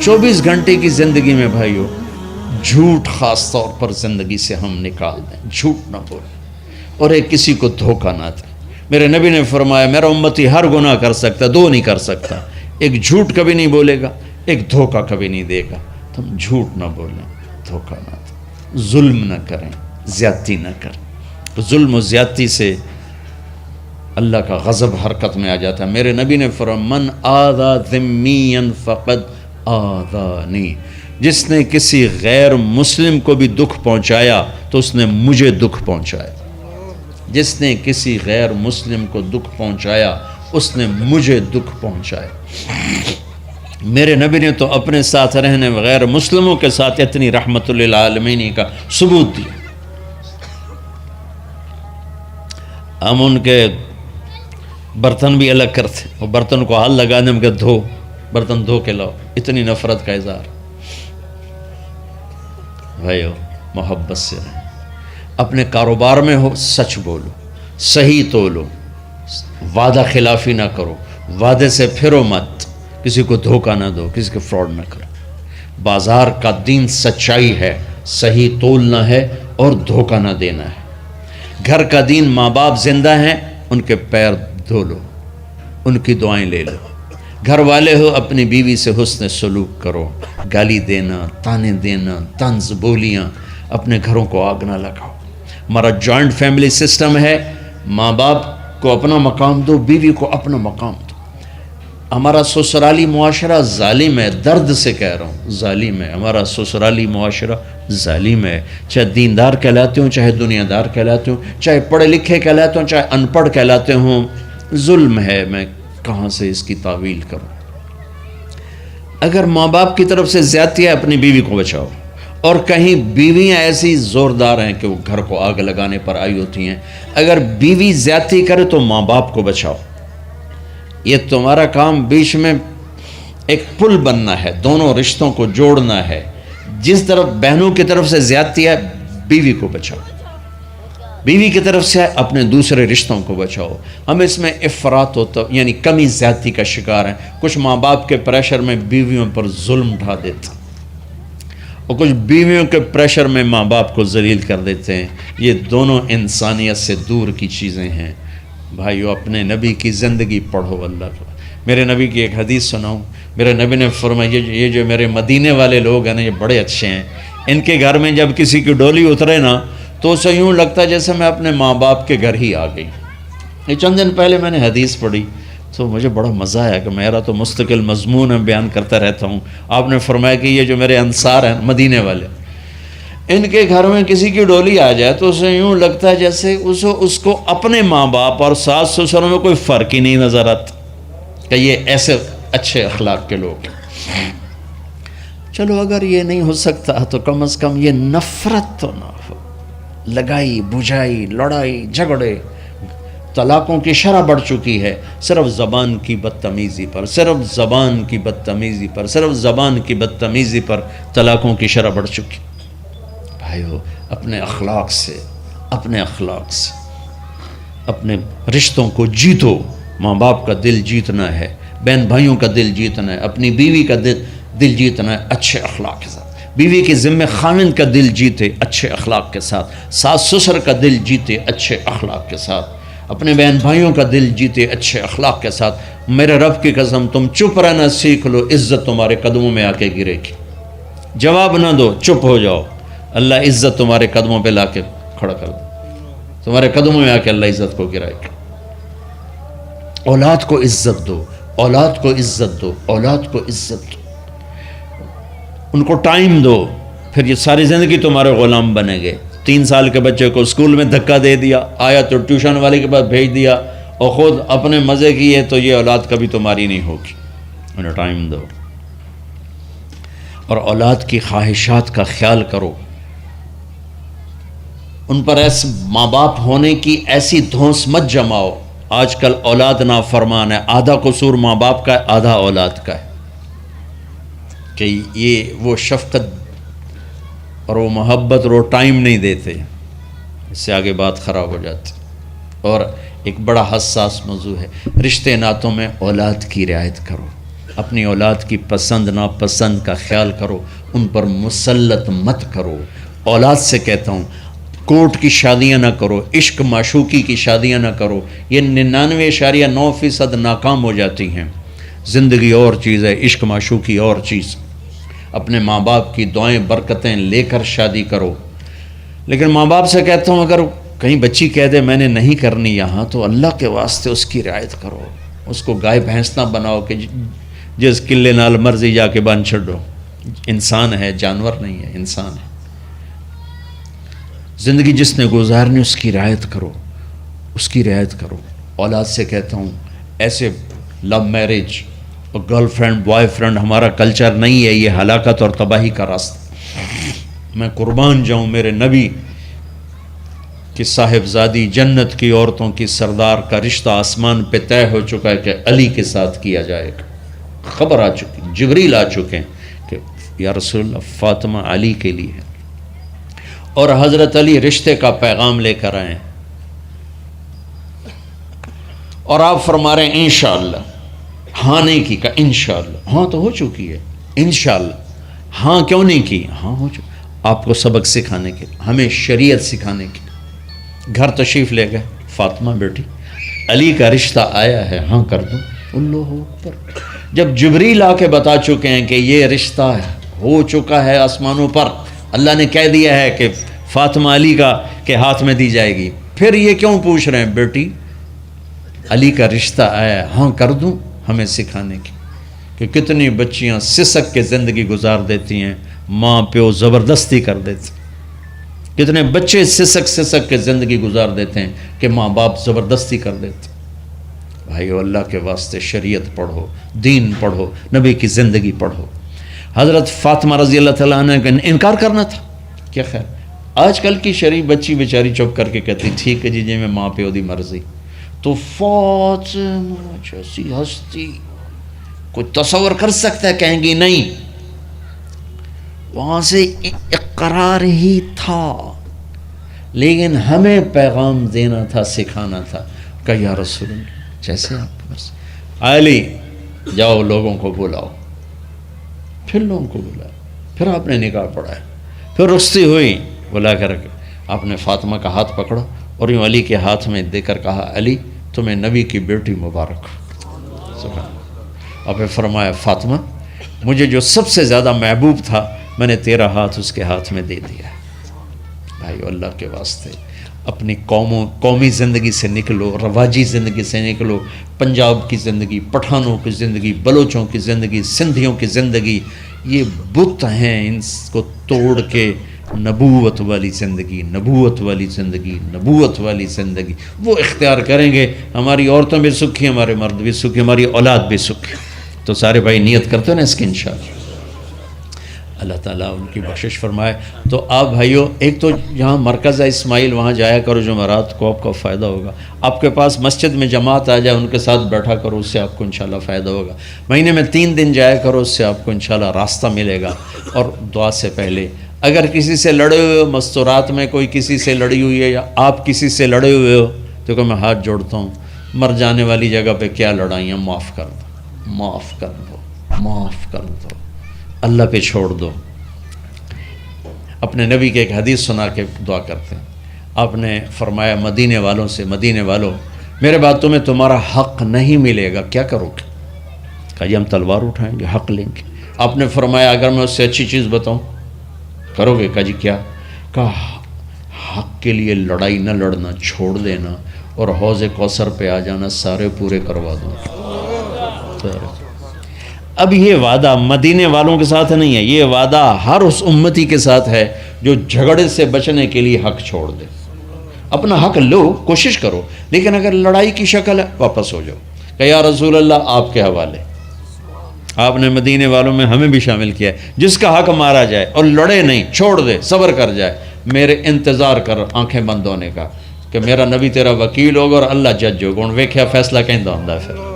24 گھنٹے کی زندگی میں بھائیو جھوٹ خاص طور پر زندگی سے ہم نکال دیں، جھوٹ نہ بولیں اور ایک کسی کو دھوکہ نہ دیں۔ میرے نبی نے فرمایا میرا امتی ہر گناہ کر سکتا، دو نہیں کر سکتا، ایک جھوٹ کبھی نہیں بولے گا، ایک دھوکہ کبھی نہیں دے گا۔ تو ہم جھوٹ نہ بولیں، دھوکہ نہ دیں، ظلم نہ کریں، زیادتی نہ کریں۔ ظلم و زیادتی سے اللہ کا غضب حرکت میں آ جاتا ہے۔ میرے نبی نے فرمایا من آذا ذمیا فقد آذانی، جس نے کسی غیر مسلم کو بھی دکھ پہنچایا تو اس نے مجھے دکھ پہنچایا۔ جس نے کسی غیر مسلم کو دکھ پہنچایا اس نے مجھے دکھ پہنچایا۔ میرے نبی نے تو اپنے ساتھ رہنے غیر مسلموں کے ساتھ اتنی رحمت للعالمین کا ثبوت دیا۔ ہم ان کے برتن بھی الگ کرتے، وہ برتن کو ہاتھ لگانے میں کہ دھو، برتن دھو کے لاؤ، اتنی نفرت کا اظہار۔ بھائیو محبت سے رہیں، اپنے کاروبار میں ہو سچ بولو، صحیح تولو، وعدہ خلافی نہ کرو، وعدے سے پھرو مت، کسی کو دھوکہ نہ دو، کسی کو فراڈ نہ کرو۔ بازار کا دین سچائی ہے، صحیح تولنا ہے اور دھوکہ نہ دینا ہے۔ گھر کا دین ماں باپ زندہ ہیں، ان کے پیر دھو لو، ان کی دعائیں لے لو۔ گھر والے ہو اپنی بیوی سے حسن سلوک کرو، گالی دینا، تانے دینا، طنز بولیاں، اپنے گھروں کو آگ نہ لگاؤ۔ ہمارا جوائنٹ فیملی سسٹم ہے، ماں باپ کو اپنا مقام دو، بیوی کو اپنا مقام دو۔ ہمارا سسرالی معاشرہ ظالم ہے، درد سے کہہ رہا ہوں ظالم ہے، ہمارا سسرالی معاشرہ ظالم ہے، چاہے دیندار کہلاتے ہوں، چاہے دنیا دار کہلاتے ہوں، چاہے پڑھے لکھے کہلاتے ہوں، چاہے ان پڑھ کہلاتے ہوں، ظلم ہے۔ میں کہاں سے اس کی تعویل کروں؟ اگر ماں باپ کی طرف سے زیادتی ہے اپنی بیوی کو بچاؤ، اور کہیں بیویاں ایسی زوردار ہیں کہ وہ گھر کو آگ لگانے پر آئی ہوتی ہیں، اگر بیوی زیادتی کرے تو ماں باپ کو بچاؤ۔ یہ تمہارا کام بیچ میں ایک پل بننا ہے، دونوں رشتوں کو جوڑنا ہے۔ جس طرف بہنوں کی طرف سے زیادتی ہے بیوی کو بچاؤ، بیوی کی طرف سے اپنے دوسرے رشتوں کو بچاؤ۔ ہم اس میں افراط ہوتا یعنی کمی زیادتی کا شکار ہیں۔ کچھ ماں باپ کے پریشر میں بیویوں پر ظلم ڈھا دیتے ہیں، اور کچھ بیویوں کے پریشر میں ماں باپ کو ذلیل کر دیتے ہیں۔ یہ دونوں انسانیت سے دور کی چیزیں ہیں۔ بھائیو اپنے نبی کی زندگی پڑھو اللہ کو۔ میرے نبی کی ایک حدیث سناؤں، میرے نبی نے فرمایا یہ جو میرے مدینے والے لوگ ہیں نا یہ بڑے اچھے ہیں، ان کے گھر میں جب کسی کی ڈولی اترے نا تو اسے یوں لگتا ہے جیسے میں اپنے ماں باپ کے گھر ہی آ گئی۔ یہ چند دن پہلے میں نے حدیث پڑھی تو مجھے بڑا مزہ آیا کہ میرا تو مستقل مضمون بیان کرتا رہتا ہوں۔ آپ نے فرمایا کہ یہ جو میرے انصار ہیں مدینے والے، ان کے گھر میں کسی کی ڈولی آ جائے تو اسے یوں لگتا ہے جیسے اس کو اپنے ماں باپ اور ساس سسروں میں کوئی فرق ہی نہیں نظر آتا کہ یہ ایسے اچھے اخلاق کے لوگ ہیں۔ چلو اگر یہ نہیں ہو سکتا تو کم از کم یہ نفرت تو نہ ہو، لگائی بجھائی لڑائی جھگڑے، طلاقوں کی شرح بڑھ چکی ہے صرف زبان کی بدتمیزی پر، صرف زبان کی بدتمیزی پر، صرف زبان کی بدتمیزی پر طلاقوں کی شرح بڑھ چکی۔ بھائیو اپنے اخلاق سے اپنے رشتوں کو جیتو۔ ماں باپ کا دل جیتنا ہے، بہن بھائیوں کا دل جیتنا ہے، اپنی بیوی کا دل جیتنا ہے اچھے اخلاق کے ساتھ۔ بیوی کے ذمہ خاوند کا دل جیتے اچھے اخلاق کے ساتھ، ساس سسر کا دل جیتے اچھے اخلاق کے ساتھ، اپنے بہن بھائیوں کا دل جیتے اچھے اخلاق کے ساتھ۔ میرے رب کی قسم تم چپ رہنا سیکھ لو، عزت تمہارے قدموں میں آ کے گرے گی۔ جواب نہ دو، چپ ہو جاؤ، اللہ عزت تمہارے قدموں پہ لا کے کھڑا کر دے، تمہارے قدموں میں آ کے اللہ عزت کو گرائے گا۔ اولاد کو عزت دو، اولاد کو عزت دو، اولاد کو عزت دو، ان کو ٹائم دو، پھر یہ ساری زندگی تمہارے غلام بنے گے۔ 3 سال کے بچے کو اسکول میں دھکا دے دیا، آیا تو ٹیوشن والے کے پاس بھیج دیا اور خود اپنے مزے کیے، تو یہ اولاد کبھی تمہاری نہیں ہوگی۔ انہیں ٹائم دو اور اولاد کی خواہشات کا خیال کرو، ان پر ایسے ماں باپ ہونے کی ایسی دھونس مت جماؤ۔ آج کل اولاد نافرمان ہے، آدھا قصور ماں باپ کا ہے، آدھا اولاد کا ہے، کہ یہ وہ شفقت اور وہ محبت اور وہ ٹائم نہیں دیتے، اس سے آگے بات خراب ہو جاتی۔ اور ایک بڑا حساس موضوع ہے، رشتے ناتوں میں اولاد کی رعایت کرو، اپنی اولاد کی پسند ناپسند کا خیال کرو، ان پر مسلط مت کرو۔ اولاد سے کہتا ہوں کورٹ کی شادیاں نہ کرو، عشق معشوقی کی شادیاں نہ کرو، یہ 99.9% ناکام ہو جاتی ہیں۔ زندگی اور چیز ہے، عشق معشوقی اور چیز۔ اپنے ماں باپ کی دعائیں برکتیں لے کر شادی کرو۔ لیکن ماں باپ سے کہتا ہوں اگر کہیں بچی کہہ دے میں نے نہیں کرنی یہاں، تو اللہ کے واسطے اس کی رعایت کرو، اس کو گائے بھینس نہ بناؤ کہ جس قلے نال مرضی جا کے بن چھڈو۔ انسان ہے، جانور نہیں ہے، انسان ہے۔ زندگی جس نے گزارنی اس کی رعایت کرو، اس کی رعایت کرو۔ اولاد سے کہتا ہوں ایسے لو میرج اور گرل فرینڈ بوائے فرینڈ ہمارا کلچر نہیں ہے، یہ ہلاکت اور تباہی کا راستہ۔ میں قربان جاؤں میرے نبی کہ صاحبزادی جنت کی عورتوں کی سردار کا رشتہ آسمان پہ طے ہو چکا ہے کہ علی کے ساتھ کیا جائے گا۔ خبر آ چکی، جبریل آ چکے ہیں کہ یا رسول اللہ فاطمہ علی کے لیے ہے، اور حضرت علی رشتے کا پیغام لے کر آئے ہیں، اور آپ فرما رہے ہیں انشاءاللہ۔ ہاں نہیں کی، کہا انشاءاللہ۔ ہاں تو ہو چکی ہے، انشاءاللہ۔ ہاں کیوں نہیں کی؟ ہاں ہو چکی۔ آپ کو سبق سکھانے کے، ہمیں شریعت سکھانے کے۔ گھر تشریف لے گئے، فاطمہ بیٹی علی کا رشتہ آیا ہے، ہاں کر دوں۔ اللہ اکبر۔ جب جبریل آ کے بتا چکے ہیں کہ یہ رشتہ ہو چکا ہے آسمانوں پر، اللہ نے کہہ دیا ہے کہ فاطمہ علی کا کے ہاتھ میں دی جائے گی، پھر یہ کیوں پوچھ رہے ہیں بیٹی علی کا رشتہ آیا ہے، ہاں کر دوں؟ ہمیں سکھانے کی کہ کتنی بچیاں سسک کے زندگی گزار دیتی ہیں، ماں پیو زبردستی کر دیتے، کتنے بچے سسک کے زندگی گزار دیتے ہیں کہ ماں باپ زبردستی کر دیتے۔ بھائیو اللہ کے واسطے شریعت پڑھو، دین پڑھو، نبی کی زندگی پڑھو۔ حضرت فاطمہ رضی اللہ تعالیٰ عنہ کا انکار کرنا تھا، کیا خیر آج کل کی شریف بچی بیچاری چپ کر کے کہتی ٹھیک ہے جی میں ماں پیو دی مرضی۔ تو فاطمہ جیسی ہستی کوئی تصور کر سکتا ہے؟ کہیں گی نہیں، وہاں سے اقرار ہی تھا، لیکن ہمیں پیغام دینا تھا، سکھانا تھا کہ یا رسول اللہ جیسے آپ بس علی جاؤ لوگوں کو بلاؤ۔ پھر لوگوں کو بلایا، پھر آپ نے نکاح پڑھایا، پھر رخصتی ہوئی، بلا کر آپ نے فاطمہ کا ہاتھ پکڑا اور یوں علی کے ہاتھ میں دے کر کہا علی تمہیں نبی کی بیٹی مبارک ہو۔ اور پھر فرمایا فاطمہ مجھے جو سب سے زیادہ محبوب تھا میں نے تیرا ہاتھ اس کے ہاتھ میں دے دیا۔ بھائی اللہ کے واسطے اپنی قومی زندگی سے نکلو، رواجی زندگی سے نکلو، پنجاب کی زندگی، پٹھانوں کی زندگی، بلوچوں کی زندگی، سندھیوں کی زندگی، یہ بت ہیں، ان کو توڑ کے نبوت والی زندگی، نبوت والی زندگی، نبوت والی زندگی وہ اختیار کریں گے، ہماری عورتیں بھی سکھی، ہمارے مرد بھی سکھی، ہماری اولاد بھی سکھی۔ تو سارے بھائی نیت کرتے ہیں نا اس کی انشاءاللہ، اللہ تعالیٰ ان کی بخشش فرمائے۔ تو آپ بھائیوں ایک تو یہاں مرکز ہے اسماعیل، وہاں جایا کرو جمعرات کو، آپ کا فائدہ ہوگا۔ آپ کے پاس مسجد میں جماعت آ جائے ان کے ساتھ بیٹھا کرو، اس سے آپ کو انشاءاللہ فائدہ ہوگا۔ مہینے میں 3 دن جایا کرو، اس سے آپ کو انشاءاللہ راستہ ملے گا۔ اور دعا سے پہلے اگر کسی سے لڑے ہوئے ہو، مستورات میں کوئی کسی سے لڑی ہوئی ہے یا آپ کسی سے لڑے ہوئے ہو، تو کہ میں ہاتھ جوڑتا ہوں، مر جانے والی جگہ پہ کیا لڑائیاں، معاف کر دو، معاف کر دو، معاف کر دو، اللہ پہ چھوڑ دو۔ اپنے نبی کے ایک حدیث سنا کے دعا کرتے ہیں، آپ نے فرمایا مدینے والوں سے، مدینے والوں میرے بعد تمہیں تمہارا حق نہیں ملے گا، کیا کرو گے؟ کہا جی ہم تلوار اٹھائیں گے، حق لیں گے۔ آپ نے فرمایا اگر میں اس سے اچھی چیز بتاؤں کرو گے؟ کہا جی کیا؟ کہا حق کے لیے لڑائی نہ لڑنا، چھوڑ دینا اور حوض کوثر پہ آ جانا، سارے پورے کروا دوں۔ اب یہ وعدہ مدینے والوں کے ساتھ نہیں ہے، یہ وعدہ ہر اس امتی کے ساتھ ہے جو جھگڑے سے بچنے کے لیے حق چھوڑ دے۔ اپنا حق لو، کوشش کرو، لیکن اگر لڑائی کی شکل ہے واپس ہو جاؤ کہ یا رسول اللہ آپ کے حوالے۔ آپ نے مدینے والوں میں ہمیں بھی شامل کیا ہے، جس کا حق مارا جائے اور لڑے نہیں، چھوڑ دے، صبر کر جائے، میرے انتظار کر آنکھیں بند ہونے کا کہ میرا نبی تیرا وکیل ہوگا اور اللہ جج ہوگا، ان ویکھیا فیصلہ کہیں دا ہوندا ہے۔ پھر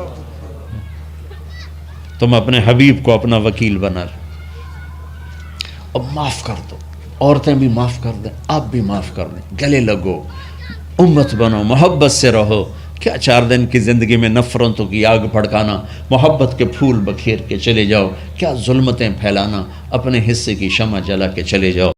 تم اپنے حبیب کو اپنا وکیل بنا لو۔ اب معاف کر دو، عورتیں بھی معاف کر دیں، آپ بھی معاف کر دیں، گلے لگو، امت بنو، محبت سے رہو کیا 4 دن کی زندگی میں نفرتوں کی آگ بھڑکانا، محبت کے پھول بکھیر کے چلے جاؤ، کیا ظلمتیں پھیلانا، اپنے حصے کی شمع جلا کے چلے جاؤ۔